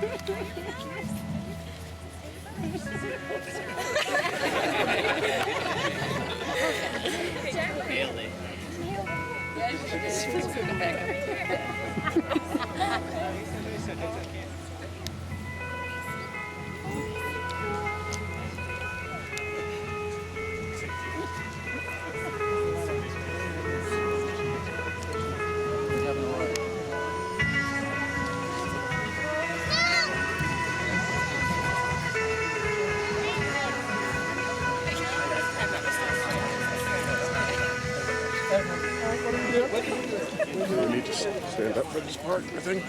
We need to stand up for this part, I think.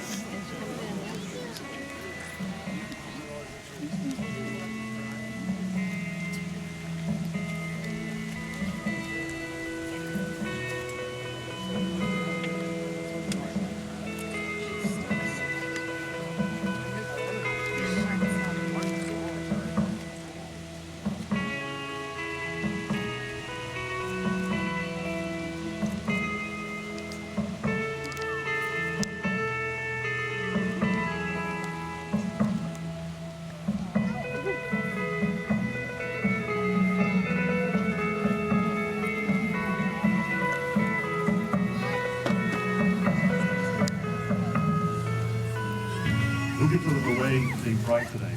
Who gets a little away the bride today?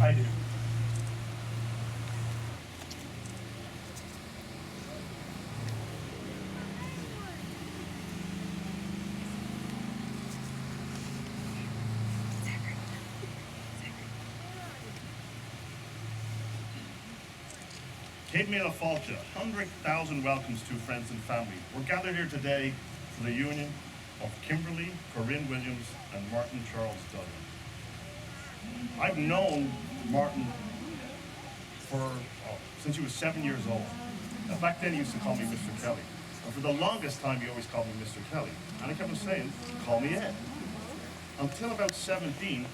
I do. Cape Mela Falcha, 100,000 welcomes to friends and family. We're gathered here today for the union of Kimberly, Corinne Williams, and Martin Charles Duggan. I've known Martin since he was 7 years old. Now, back then he used to call me Mr. Kelly. And for the longest time he always called me Mr. Kelly. And I kept on saying, call me Ed. Until about 17,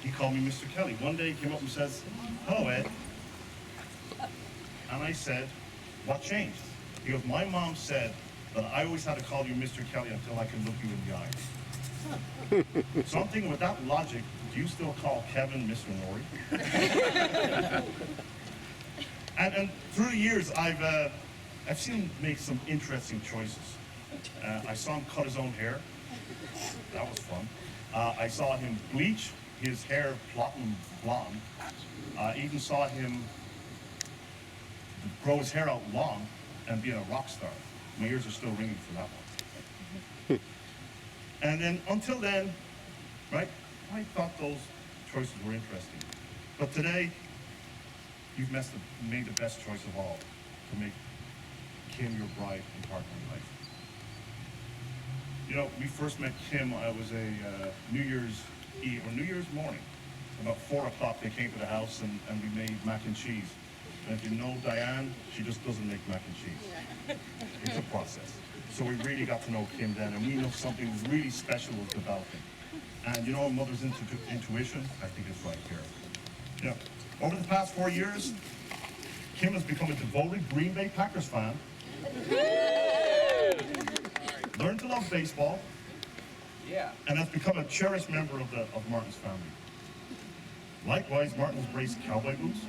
he called me Mr. Kelly. One day he came up and says, hello Ed. And I said, what changed? He goes, my mom said that I always had to call you Mr. Kelly until I can look you in the eyes. So I'm thinking with that logic, do you still call Kevin Mr. Norrie? and through the years, I've seen him make some interesting choices. I saw him cut his own hair. That was fun. I saw him bleach his hair platinum blonde. I even saw him grow his hair out long and be a rock star. My ears are still ringing for that one. And then, until then, right, I thought those choices were interesting. But today, you've made the best choice of all, to make Kim your bride and partner in life. You know, we first met Kim, I was a New Year's Eve, or New Year's morning. About 4 o'clock they came to the house and we made mac and cheese. And if you know Diane, she just doesn't make mac and cheese. It's a process. So we really got to know Kim then, and we know something really special was developing. And you know, a mother's intuition, I think it's right here. You know, over the past 4 years, Kim has become a devoted Green Bay Packers fan, learned to love baseball, and has become a cherished member of Martin's family. Likewise, Martin has embraced cowboy boots,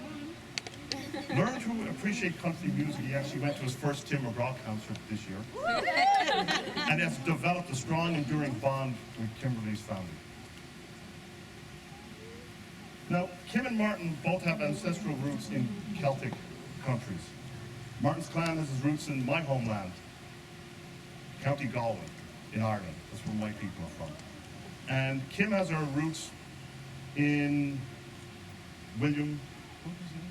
learned to appreciate country music. He actually went to his first Tim McGraw concert this year, and has developed a strong, enduring bond with Kimberly's family. Now, Kim and Martin both have ancestral roots in Celtic countries. Martin's clan has his roots in my homeland, County Galway, in Ireland. That's where my people are from. And Kim has her roots in William, what was his name?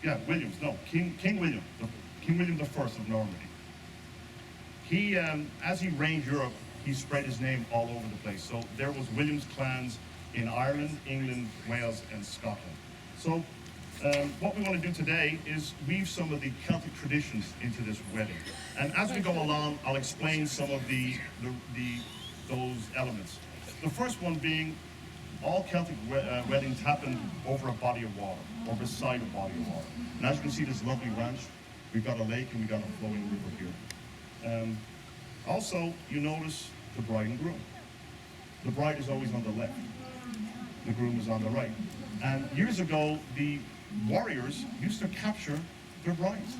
Yeah, Williams, no, King William, King William I of Normandy. He, as he reigned Europe, he spread his name all over the place. So there was Williams clans in Ireland, England, Wales, and Scotland. So what we want to do today is weave some of the Celtic traditions into this wedding. And as we go along, I'll explain some of those elements. The first one being, all Celtic weddings happen over a body of water, or beside a body of water. And as you can see, this lovely ranch, we've got a lake and we've got a flowing river here. Also, you notice the bride and groom. The bride is always on the left. the groom is on the right. And years ago, the warriors used to capture their brides.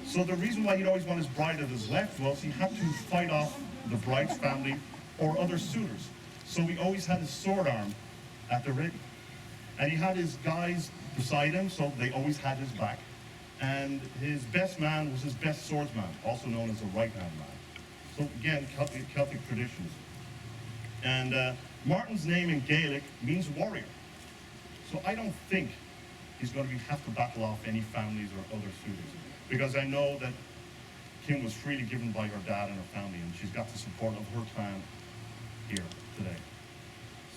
So the reason why he'd always want his bride at his left was he had to fight off the bride's family or other suitors. So he always had his sword arm at the ready. And he had his guys beside him, so they always had his back. And his best man was his best swordsman, also known as a right-hand man. So again, Celtic traditions. And Martin's name in Gaelic means warrior. So I don't think he's going to have to battle off any families or other suitors, because I know that Kim was freely given by her dad and her family, and she's got the support of her clan here today.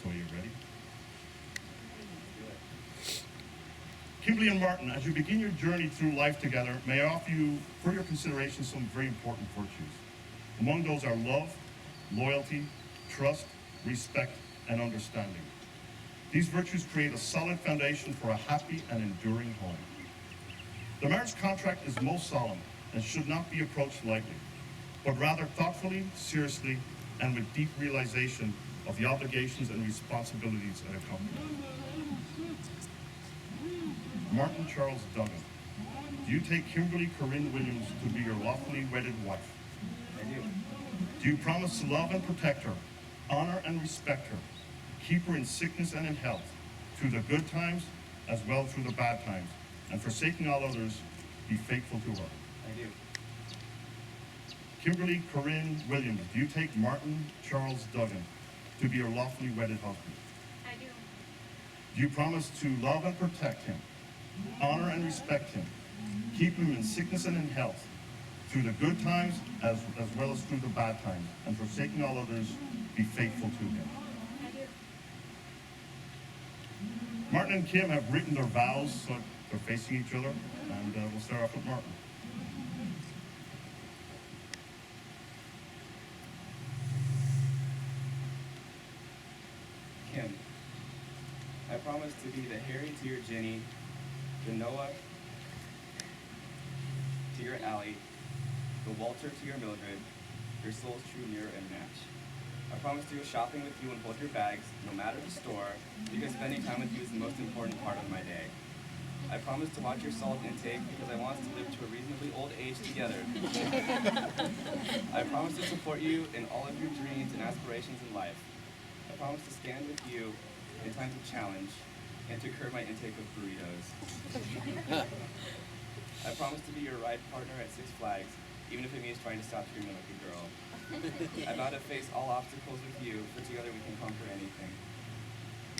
So are you ready? Kimberly and Martin, as you begin your journey through life together, may I offer you, for your consideration, some very important virtues. Among those are love, loyalty, trust, respect, and understanding. These virtues create a solid foundation for a happy and enduring home. The marriage contract is most solemn and should not be approached lightly, but rather thoughtfully, seriously, and with deep realization of the obligations and responsibilities that accompany it. Martin Charles Duggan, do you take Kimberly Corinne Williams to be your lawfully wedded wife? I do. Do you promise to love and protect her, honor and respect her, keep her in sickness and in health, through the good times as well through the bad times, and forsaking all others, be faithful to her? I do. Kimberly Corinne Williams, do you take Martin Charles Duggan to be your lawfully wedded husband? I do. Do you promise to love and protect him, honor and respect him, keep him in sickness and in health, through the good times as well as through the bad times, and forsaking all others, be faithful to him? I do. Martin and Kim have written their vows, so they're facing each other, and we'll start off with Martin. Kim, I promise to be the Harry to your Jenny, the Noah to your Allie, the Walter to your Mildred, your soul's true mirror and match. I promise to go shopping with you and hold your bags, no matter the store, because spending time with you is the most important part of my day. I promise to watch your salt intake because I want us to live to a reasonably old age together. I promise to support you in all of your dreams and aspirations in life. I promise to stand with you in times of challenge and to curb my intake of burritos. I promise to be your ride partner at Six Flags, even if it means trying to stop screaming like a girl. I vow to face all obstacles with you, for together we can conquer anything.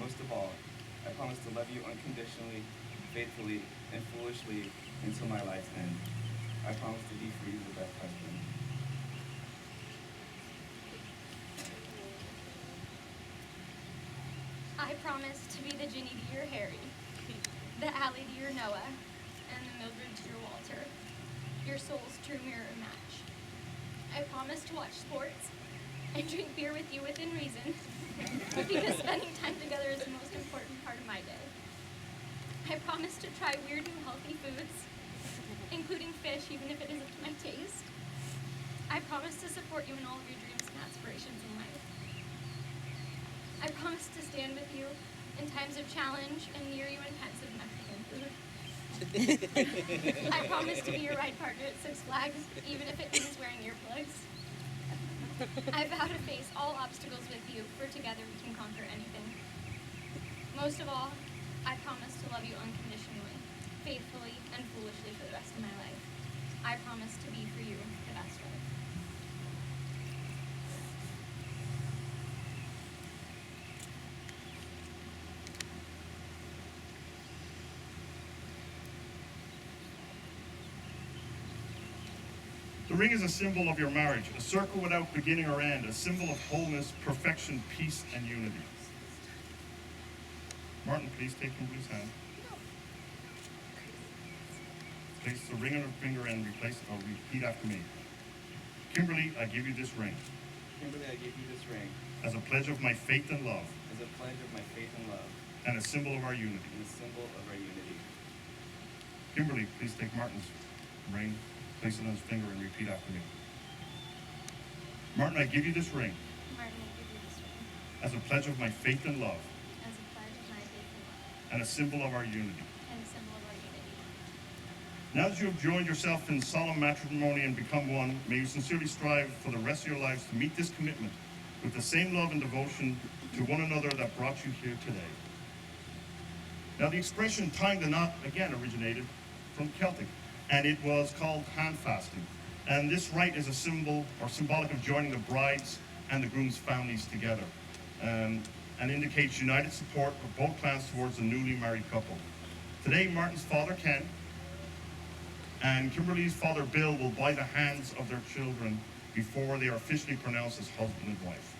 Most of all, I promise to love you unconditionally, faithfully, and foolishly until my life's end. I promise to be for you the best husband. I promise to be the Ginny to your Harry, the Allie to your Noah, and the Mildred to your Walter, your soul's true mirror and match. I promise to watch sports and drink beer with you within reason, because spending time together is the most important part of my day. I promise to try weird new healthy foods, including fish, even if it isn't to my taste. I promise to support you in all of your dreams and aspirations in life. I promise to stand with you in times of challenge and near you in times of Mexican food. I promise to be your ride partner at Six Flags, even if it means wearing earplugs. I vow to face all obstacles with you, for together we can conquer anything. Most of all, I promise to love you unconditionally, faithfully, and foolishly for the rest of my life. I promise to be for you the best wife. The ring is a symbol of your marriage, a circle without beginning or end, a symbol of wholeness, perfection, peace, and unity. Martin, please take Kimberly's hand. Place the ring on her finger and repeat after me. Kimberly, I give you this ring Kimberly, I give you this ring as a pledge of my faith and love, as a pledge of my faith and love, and a symbol of our unity. and a symbol of our unity. Kimberly, please take Martin's ring, place it on his finger, and repeat after me. Martin, I give you this ring Martin, I give you this ring as a pledge of my faith and love, as a and a symbol of our unity. and a symbol of our unity. Now that you have joined yourself in solemn matrimony and become one, may you sincerely strive for the rest of your lives to meet this commitment with the same love and devotion to one another that brought you here today. Now, the expression tying the knot again originated from Celtic, and it was called hand fasting. And this rite is a symbol or symbolic of joining the bride's and the groom's families together, and indicates united support of both clans towards the newly married couple. Today, Martin's father, Ken, and Kimberly's father, Bill, will bind the hands of their children before they are officially pronounced as husband and wife.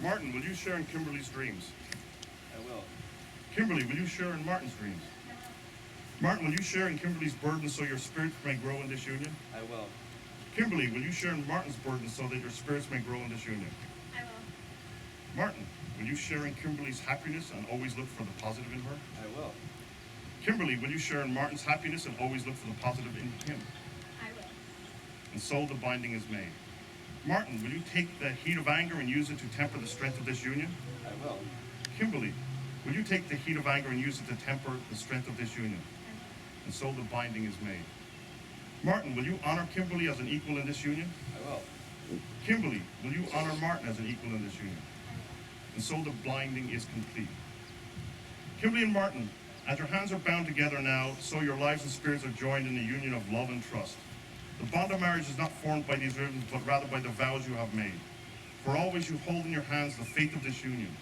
Martin, will you share in Kimberly's dreams? I will. Kimberly, will you share in Martin's dreams? Martin, will you share in Kimberly's burden so your spirits may grow in this union? I will. Kimberly, will you share in Martin's burden so that your spirits may grow in this union? I will. Martin, will you share in Kimberly's happiness and always look for the positive in her? I will. Kimberly, will you share in Martin's happiness and always look for the positive in him? I will. And so the binding is made. Martin, will you take the heat of anger and use it to temper the strength of this union? I will. Kimberly, will you take the heat of anger and use it to temper the strength of this union? And so the binding is made. Martin, will you honor Kimberly as an equal in this union? I will. Kimberly, will you honor Martin as an equal in this union? And so the binding is complete. Kimberly and Martin, as your hands are bound together now, so your lives and spirits are joined in a union of love and trust. The bond of marriage is not formed by these ribbons, but rather by the vows you have made. For always you hold in your hands the faith of this union.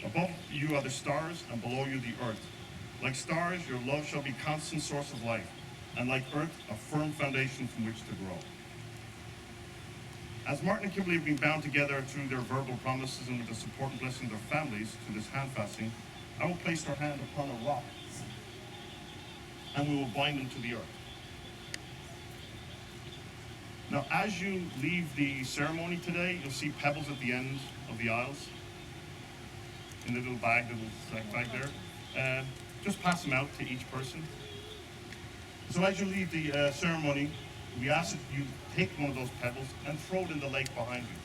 Above you are the stars, and below you the earth. Like stars, your love shall be constant source of life, and like earth, a firm foundation from which to grow. As Martin and Kimberly have been bound together through their verbal promises and with the support and blessing of their families through this hand fasting, I will place their hand upon a rock, and we will bind them to the earth. Now, as you leave the ceremony today, you'll see pebbles at the end of the aisles in the little bag, little sack bag there. Just pass them out to each person. So as you leave the ceremony, we ask that you take one of those pebbles and throw it in the lake behind you.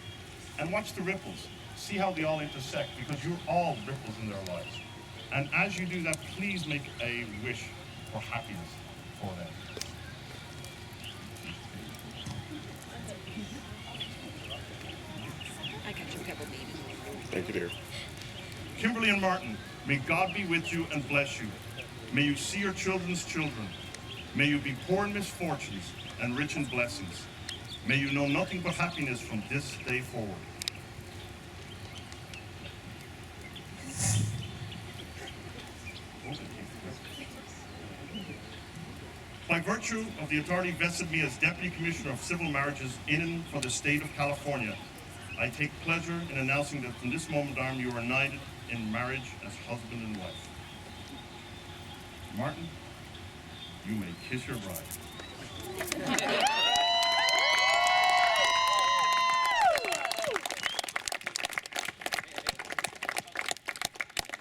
And watch the ripples. See how they all intersect, because you're all ripples in their lives. And as you do that, please make a wish for happiness for them. I got your pebble bead. Thank you, dear. Kimberly and Martin, may God be with you and bless you. May you see your children's children. May you be poor in misfortunes and rich in blessings. May you know nothing but happiness from this day forward. By virtue of the authority vested me as Deputy Commissioner of Civil Marriages in and for the state of California, I take pleasure in announcing that from this moment on you are united in marriage as husband and wife. Martin, you may kiss your bride.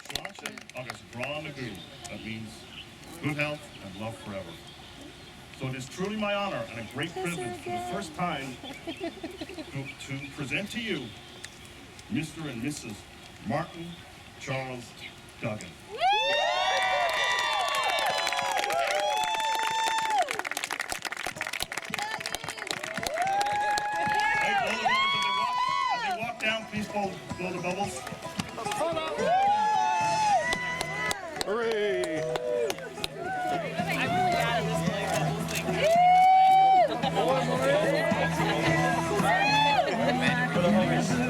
Sláinte agus bra na gúil. That means good health and love forever. So it is truly my honor and a great privilege for the first time to present to you Mr. and Mrs. Martin Charles Duggan. Hey, blow the bubbles as they walk down. Please blow the bubbles.